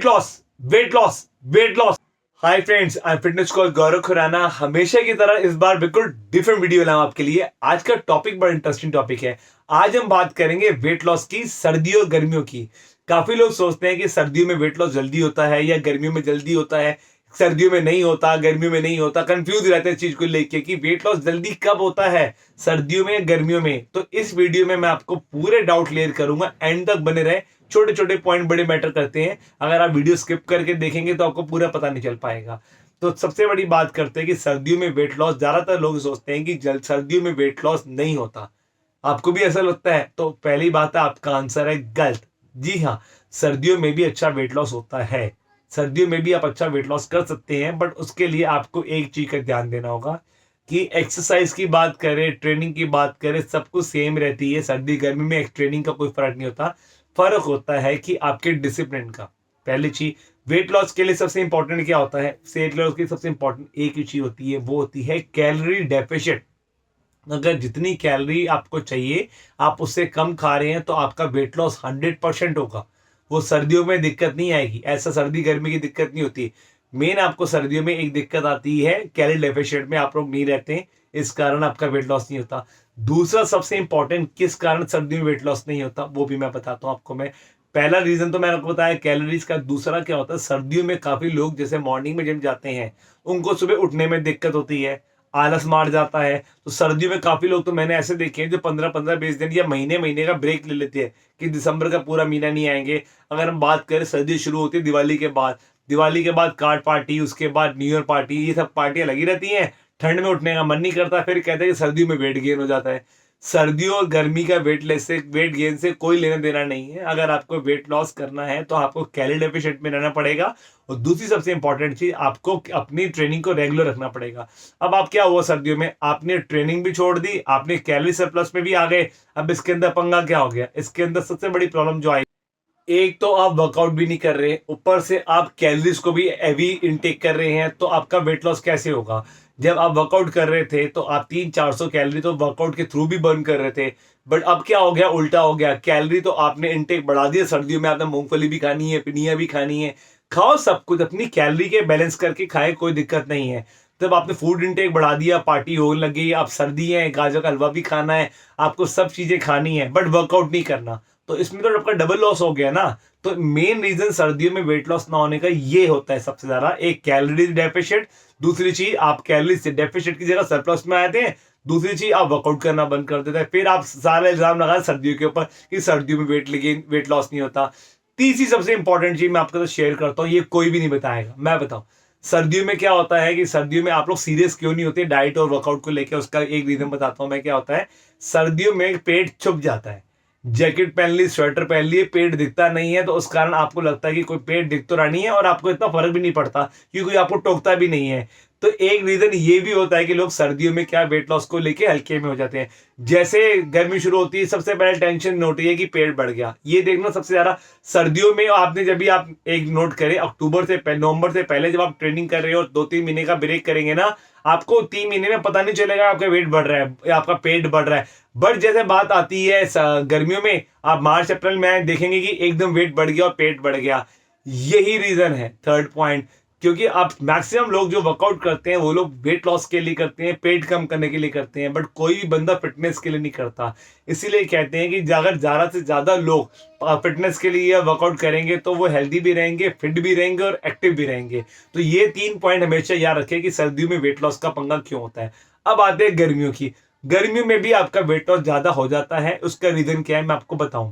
Loss weight loss weight loss. Hi friends, I am fitness coach Gaurav Khurana. हमेशा की तरह इस बार बिल्कुल डिफरेंट वीडियो लाऊं आपके लिए। आज का टॉपिक बड़ा इंटरेस्टिंग टॉपिक है। आज हम बात करेंगे वेट लॉस की, सर्दियों और गर्मियों की। काफी लोग सोचते हैं कि सर्दियों में वेट लॉस जल्दी होता है या गर्मियों में जल्दी होता है, सर्दियों में नहीं होता, गर्मियों में नहीं होता। कंफ्यूज रहते हैं इस चीज को लेके कि वेट लॉस जल्दी कब होता है, सर्दियों में या गर्मियों में। तो इस वीडियो में मैं आपको पूरे डाउट क्लियर करूंगा, एंड तक बने रहे। छोटे छोटे पॉइंट बड़े मैटर करते हैं। अगर आप वीडियो स्किप करके देखेंगे तो आपको पूरा पता नहीं चल पाएगा। तो सबसे बड़ी बात करते हैं कि सर्दियों में वेट लॉस, ज्यादातर लोग सोचते हैं कि जल सर्दियों में वेट लॉस नहीं होता। आपको भी ऐसा लगता है? तो पहली बात है, आपका आंसर है गलत। जी हाँ, सर्दियों में भी अच्छा वेट लॉस होता है। सर्दियों में भी आप अच्छा वेट लॉस कर सकते हैं, बट उसके लिए आपको एक चीज का ध्यान देना होगा कि एक्सरसाइज की बात करें, ट्रेनिंग की बात करें, सब कुछ सेम रहती है। सर्दी गर्मी में ट्रेनिंग का कोई फर्क नहीं होता। फर्क होता है कि आपके डिसिप्लिन का। पहली चीज, वेट लॉस के लिए सबसे इंपॉर्टेंट क्या होता है? वेट लॉस की सबसे इंपॉर्टेंट एक ही चीज होती है, वो होती है कैलोरी डेफिशिएंट। अगर जितनी कैलोरी आपको चाहिए आप उससे कम खा रहे हैं तो आपका वेट लॉस 100% होगा। वो सर्दियों में दिक्कत नहीं आएगी, ऐसा सर्दी गर्मी की दिक्कत नहीं होती। मेन आपको सर्दियों में एक दिक्कत आती है, कैलोरी डेफिशिएंट में आप लोग नहीं रहते हैं, इस कारण आपका वेट लॉस नहीं होता। दूसरा सबसे इंपॉर्टेंट, किस कारण सर्दियों में वेट लॉस नहीं होता वो भी मैं बताता हूँ आपको। मैं पहला रीजन तो मैंने आपको बताया कैलोरीज का। दूसरा क्या होता है, सर्दियों में काफी लोग जैसे मॉर्निंग में जिम जाते हैं, उनको सुबह उठने में दिक्कत होती है, आलस मार जाता है। तो सर्दियों में काफी लोग तो मैंने ऐसे देखे हैं जो 15-15 20 दिन या महीने महीने का ब्रेक ले लेते हैं कि दिसंबर का पूरा महीना नहीं आएंगे। अगर हम बात करें, सर्दी शुरू होती है दिवाली के बाद। दिवाली के बाद कार्ड पार्टी, उसके बाद न्यू ईयर पार्टी, ये सब पार्टियां लगी रहती हैं। ठंड में उठने का मन नहीं करता, फिर कहते हैं कि सर्दियों में वेट गेन हो जाता है। सर्दियों और गर्मी का वेट गेन से कोई लेना देना नहीं है। अगर आपको वेट लॉस करना है तो आपको कैलोरी डेफिशिएंट में रहना पड़ेगा। और दूसरी सबसे इंपॉर्टेंट चीज, आपको अपनी ट्रेनिंग को रेगुलर रखना पड़ेगा। अब आप क्या हुआ, सर्दियों में आपने ट्रेनिंग भी छोड़ दी, आपने कैलोरी सरप्लस में भी आ गए। अब इसके अंदर पंगा क्या हो गया? इसके अंदर सबसे बड़ी प्रॉब्लम जो आई, एक तो आप वर्कआउट भी नहीं कर रहे, ऊपर से आप कैलोरीज को भी हैवी इनटेक कर रहे हैं, तो आपका वेट लॉस कैसे होगा? जब आप वर्कआउट कर रहे थे तो आप 300-400 कैलोरी तो वर्कआउट के थ्रू भी बर्न कर रहे थे। बट अब क्या हो गया, उल्टा हो गया। कैलोरी तो आपने इनटेक बढ़ा दिया। सर्दियों में आपने मूंगफली भी खानी है, पिनिया भी खानी है, खाओ सब कुछ, अपनी कैलोरी के बैलेंस करके खाए, कोई दिक्कत नहीं है। तब आपने फूड इनटेक बढ़ा दिया, पार्टी होने लगी, अब सर्दी है, गाजर का हलवा भी खाना है, आपको सब चीजें खानी है, बट वर्कआउट नहीं करना। तो इसमें तो आपका डबल लॉस हो गया ना। तो मेन रीजन सर्दियों में वेट लॉस ना होने का ये होता है सबसे ज्यादा, एक कैलोरी डेफिशिएंट। दूसरी चीज, आप कैलोरी से डेफिशिएंट की जगह सरप्लस में आते हैं। दूसरी चीज, आप वर्कआउट करना बंद कर देते हैं। फिर आप सारा इल्जाम लगा सर्दियों के ऊपर कि सर्दियों में वेट लॉस नहीं होता। तीसरी सबसे इंपॉर्टेंट चीज मैं आपके साथ शेयर करता हूँ, ये कोई भी नहीं बताएगा, मैं बताऊं। सर्दियों में क्या होता है कि सर्दियों में आप लोग सीरियस क्यों नहीं होते डाइट और वर्कआउट को लेकर, उसका एक रीजन बताता हूं मैं। क्या होता है, सर्दियों में पेट छुप जाता है। जैकेट पहन ली, स्वेटर पहन लिए, पेट दिखता नहीं है, तो उस कारण आपको लगता है कि कोई पेट दिख तो रहा नहीं है, और आपको इतना फर्क भी नहीं पड़ता क्योंकि कोई आपको टोकता भी नहीं है। तो एक रीजन ये भी होता है कि लोग सर्दियों में क्या वेट लॉस को लेके हल्के में हो जाते हैं। जैसे गर्मी शुरू होती है, सबसे पहले टेंशन नोट है कि पेट बढ़ गया, ये देखना सबसे ज्यादा। सर्दियों में आपने जब भी आप एक नोट करें, अक्टूबर से नवंबर से पहले जब आप ट्रेनिंग कर रहे हो, 2-3 महीने का ब्रेक करेंगे ना, आपको 3 महीने में पता नहीं चलेगा आपका वेट बढ़ रहा है या आपका पेट बढ़ रहा है। बट जैसे बात आती है गर्मियों में, आप मार्च अप्रैल में देखेंगे कि एकदम वेट बढ़ गया और पेट बढ़ गया। यही रीजन है, थर्ड पॉइंट। क्योंकि आप मैक्सिमम लोग जो वर्कआउट करते हैं वो लोग वेट लॉस के लिए करते हैं, पेट कम करने के लिए करते हैं, बट कोई भी बंदा फिटनेस के लिए नहीं करता। इसीलिए कहते हैं कि अगर ज्यादा से ज्यादा लोग फिटनेस के लिए वर्कआउट करेंगे तो वो हेल्दी भी रहेंगे, फिट भी रहेंगे और एक्टिव भी रहेंगे। तो ये 3 पॉइंट हमेशा याद रखें कि सर्दियों में वेट लॉस का पंगा क्यों होता है। अब आते हैं गर्मियों की। गर्मियों में भी आपका वेट लॉस ज्यादा हो जाता है, उसका रीजन क्या है मैं आपको बताऊं।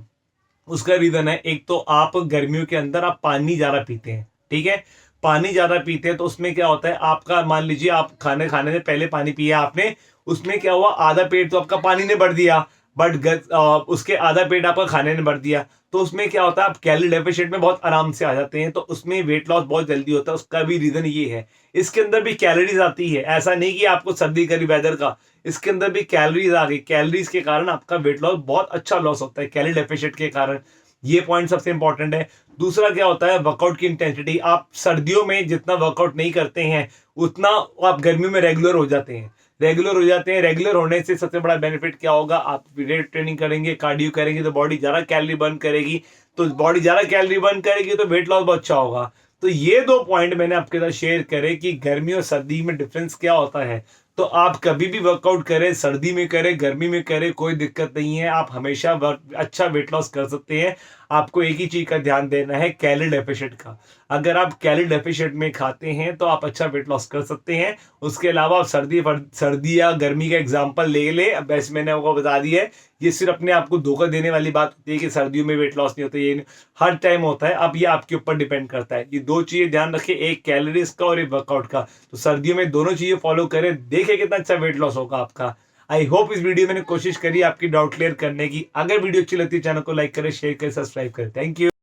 उसका रीजन है, एक तो आप गर्मियों के अंदर आप पानी ज्यादा पीते हैं, ठीक है। पानी ज्यादा पीते हैं तो उसमें क्या होता है, आपका मान लीजिए आप खाने खाने से पहले पानी पिया आपने, उसमें क्या हुआ, आधा पेट तो आपका पानी ने भर दिया, बट उसके आधा पेट आपका खाने ने भर दिया। तो उसमें क्या होता है, आप कैलोरी डेफिशिएंट में बहुत आराम से आ जाते हैं, तो उसमें वेट लॉस बहुत जल्दी होता है। उसका भी रीजन ये है। इसके अंदर भी कैलोरीज आती है, ऐसा नहीं कि आपको सर्दी करी वेदर का, इसके अंदर भी कैलोरीज आ गई। कैलोरीज के कारण आपका वेट लॉस बहुत अच्छा लॉस होता है, कैलोरी डेफिशिएंट के कारण। ये पॉइंट सबसे इंपॉर्टेंट है। दूसरा क्या होता है, वर्कआउट की इंटेंसिटी। आप सर्दियों में जितना वर्कआउट नहीं करते हैं उतना आप गर्मियों में रेगुलर हो जाते हैं। रेगुलर होने से सबसे बड़ा बेनिफिट क्या होगा, आप वेट ट्रेनिंग करेंगे, कार्डियो करेंगे तो बॉडी ज्यादा कैलोरी बर्न करेगी। तो बॉडी ज़्यादा कैलोरी बर्न करेगी तो वेट लॉस बहुत अच्छा होगा। तो ये 2 पॉइंट मैंने आपके साथ शेयर करे कि गर्मी और सर्दी में डिफरेंस क्या होता है। तो आप कभी भी वर्कआउट करें, सर्दी में करें, गर्मी में करें, कोई दिक्कत नहीं है। आप हमेशा अच्छा वेट लॉस कर सकते हैं। आपको एक ही चीज़ का ध्यान देना है, कैलोरी डेफिसिट का। अगर आप कैलोरी डेफिसिट में खाते हैं तो आप अच्छा वेट लॉस कर सकते हैं। उसके अलावा आप सर्दी या गर्मी का एग्जाम्पल ले लें। अब वैसे मैंने आपको बता दिया है, ये सिर्फ अपने आप को धोखा देने वाली बात होती है कि सर्दियों में वेट लॉस नहीं होता, ये हर टाइम होता है। अब ये आपके ऊपर डिपेंड करता है। ये 2 चीज़ें ध्यान रखें, एक कैलोरीज का और एक वर्कआउट का। तो सर्दियों में दोनों चीज़ें फॉलो करें, देखें कितना अच्छा वेट लॉस होगा आपका। आई होप इस वीडियो में मैंने कोशिश करी आपकी डाउट क्लियर करने की। अगर वीडियो अच्छी लगती है चैनल को लाइक करें, शेयर करें, सब्सक्राइब करें। Thank you.